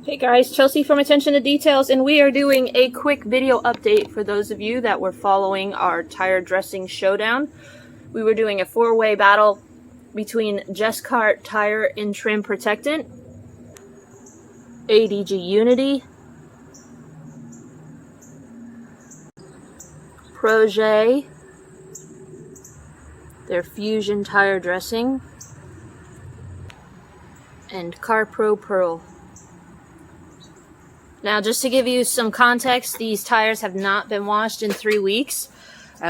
Hey guys, Chelsea from Attention to Details, and we are doing a quick video update for those of you that were following our Tire Dressing Showdown. We were doing a four-way battle between Jescar Tire and Trim Protectant, ADG Unity, Proje, their Fusion Tire Dressing, and Carpro Pearl. Now, just to give you some context, these tires have not been washed in 3 weeks.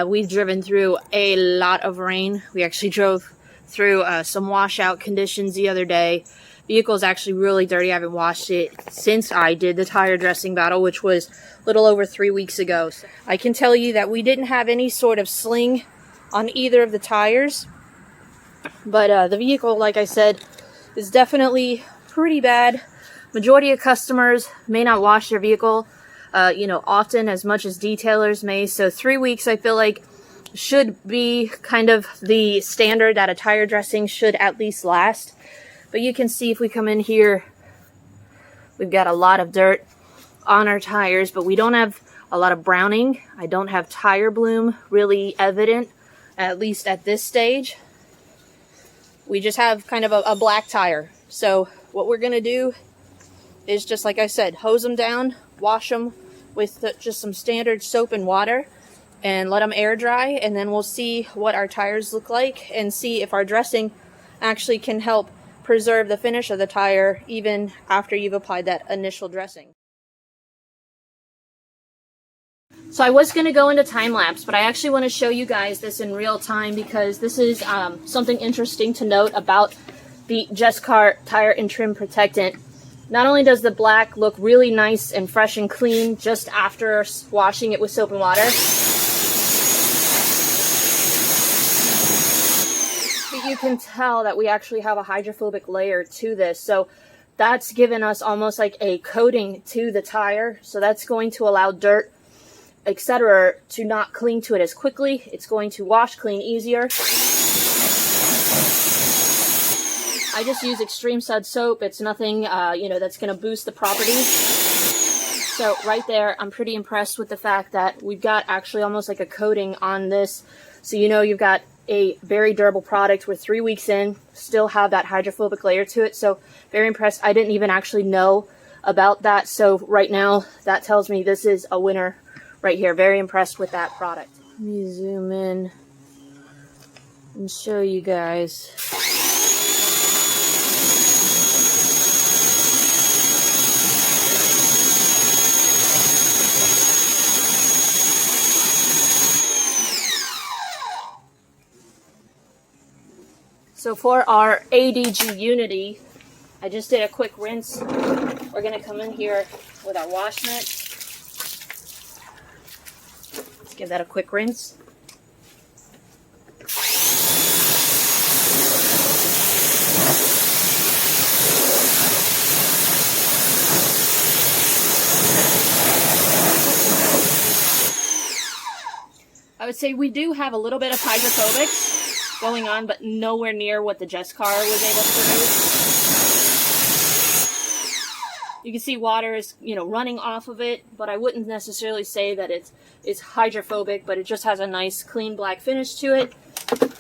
We've driven through a lot of rain. We actually drove through some washout conditions the other day. Vehicle is actually really dirty. I haven't washed it since I did the tire dressing battle, which was a little over 3 weeks ago. I can tell you that we didn't have any sort of sling on either of the tires. But the vehicle, like I said, is definitely pretty bad. Majority of customers may not wash their vehicle, often as much as detailers may. So 3 weeks, I feel like, should be kind of the standard that a tire dressing should at least last. But you can see if we come in here, we've got a lot of dirt on our tires, but we don't have a lot of browning. I don't have tire bloom really evident, at least at this stage. We just have kind of a black tire. So what we're going to do is, just like I said, hose them down, wash them with just some standard soap and water, and let them air dry, and then we'll see what our tires look like and see if our dressing actually can help preserve the finish of the tire even after you've applied that initial dressing. So I was going to go into time lapse, but I actually want to show you guys this in real time because this is something interesting to note about the Jescar Tire and Trim Protectant. Not only does the black look really nice and fresh and clean just after washing it with soap and water, but you can tell that we actually have a hydrophobic layer to this. So that's given us almost like a coating to the tire. So that's going to allow dirt, etc., to not cling to it as quickly. It's going to wash clean easier. I just use Extreme Sud soap. It's nothing, that's going to boost the properties. So right there, I'm pretty impressed with the fact that we've got actually almost like a coating on this. So you've got a very durable product. We're 3 weeks in, still have that hydrophobic layer to it. So very impressed. I didn't even actually know about that. So right now, that tells me this is a winner right here. Very impressed with that product. Let me zoom in and show you guys. So for our ADG Unity, I just did a quick rinse. We're going to come in here with our wash mitt. Let's give that a quick rinse. I would say we do have a little bit of hydrophobics going on, but nowhere near what the Jescar was able to produce. You can see water is, running off of it, but I wouldn't necessarily say that it's hydrophobic, but it just has a nice clean black finish to it.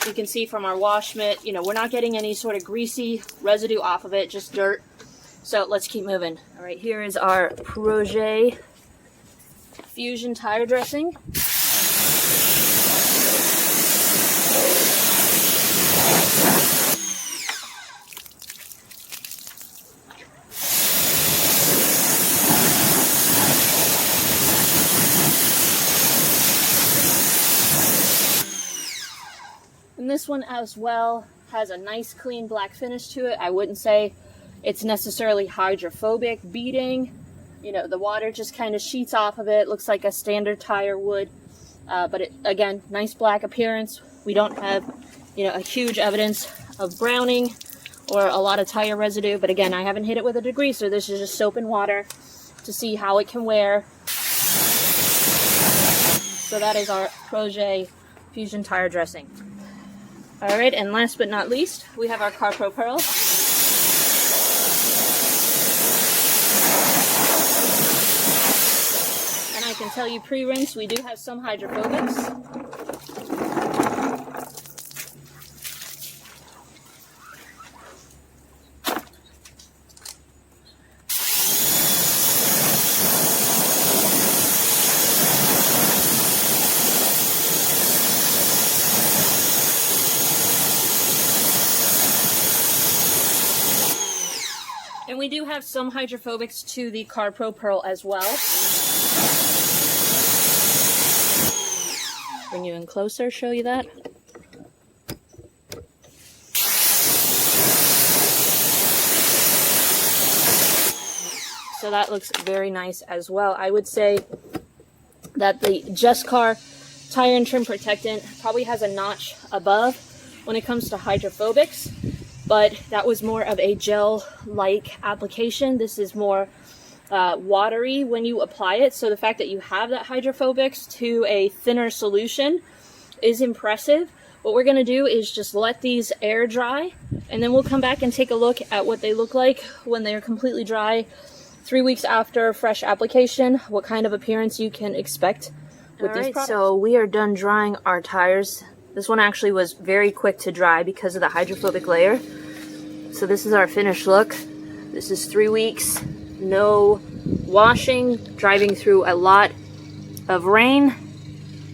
You can see from our wash mitt, we're not getting any sort of greasy residue off of it, just dirt. So let's keep moving. All right, here is our Proje Fusion Tire Dressing. And this one as well has a nice clean black finish to it. I wouldn't say it's necessarily hydrophobic beading. The water just kind of sheets off of it. Looks like a standard tire would. But again, nice black appearance. We don't have, a huge evidence of browning or a lot of tire residue. But again, I haven't hit it with a degreaser. This is just soap and water to see how it can wear. So that is our Proje Fusion Tire Dressing. All right, and last but not least, we have our Carpro Pearl. can tell you pre-rinse, we do have some hydrophobics. And we do have some hydrophobics to the Carpro Pearl as well. Bring you in closer, show you that. So that looks very nice as well. I would say that the Jescar tire and trim protectant probably has a notch above when it comes to hydrophobics. But that was more of a gel-like application. This is more watery when you apply it. So the fact that you have that hydrophobics to a thinner solution is impressive. What we're going to do is just let these air dry, and then we'll come back and take a look at what they look like when they're completely dry 3 weeks after fresh application, what kind of appearance you can expect with these products. So we are done drying our tires. This one actually was very quick to dry because of the hydrophobic layer. So this is our finished look. This is 3 weeks, no washing, driving through a lot of rain,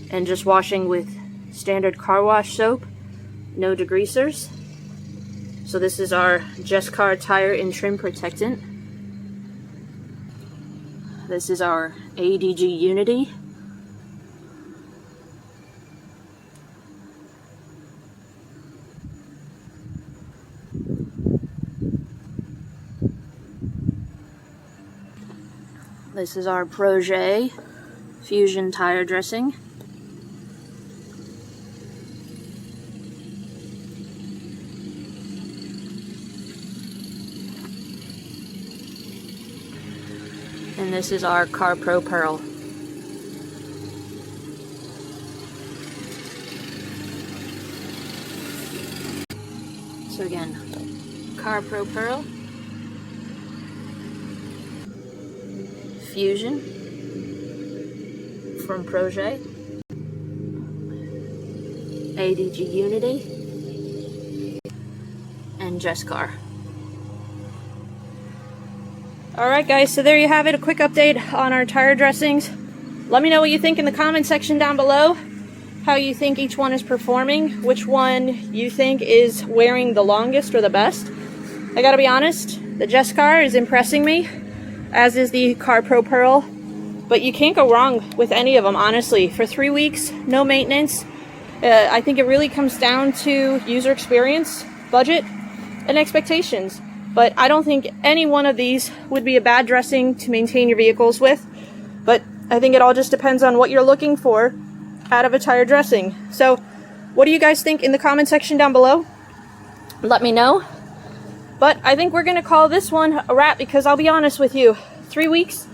and just washing with standard car wash soap, no degreasers. So this is our Jescar tire and trim protectant. This is our ADG Unity. This is our Proje Fusion tire dressing. And this is our Carpro Pearl. So again, Carpro Pearl, Fusion from Proje, ADG Unity, and Jescar. Alright guys, so there you have it, a quick update on our tire dressings. Let me know what you think in the comment section down below, how you think each one is performing, which one you think is wearing the longest or the best. I gotta be honest, the Jescar is impressing me, as is the Carpro Pearl, but you can't go wrong with any of them, honestly. For 3 weeks, no maintenance. I think it really comes down to user experience, budget, and expectations. But I don't think any one of these would be a bad dressing to maintain your vehicles with. But I think it all just depends on what you're looking for out of a tire dressing. So what do you guys think in the comment section down below? Let me know. But I think we're going to call this one a wrap, because I'll be honest with you, 3 weeks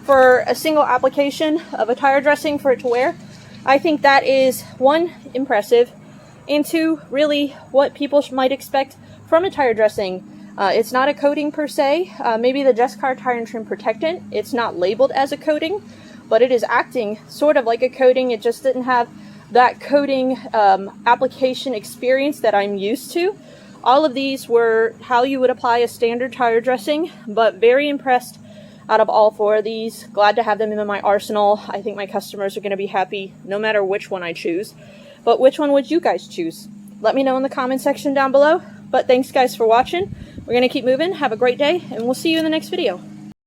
for a single application of a tire dressing for it to wear, I think that is, one, impressive, and two, really what people might expect from a tire dressing. It's not a coating per se. Maybe the Jescar tire and trim protectant, it's not labeled as a coating, but it is acting sort of like a coating. It just didn't have that coating application experience that I'm used to. All of these were how you would apply a standard tire dressing, but very impressed out of all 4 of these. Glad to have them in my arsenal. I think my customers are going to be happy no matter which one I choose. But which one would you guys choose? Let me know in the comment section down below. But thanks guys for watching. We're going to keep moving. Have a great day, and we'll see you in the next video.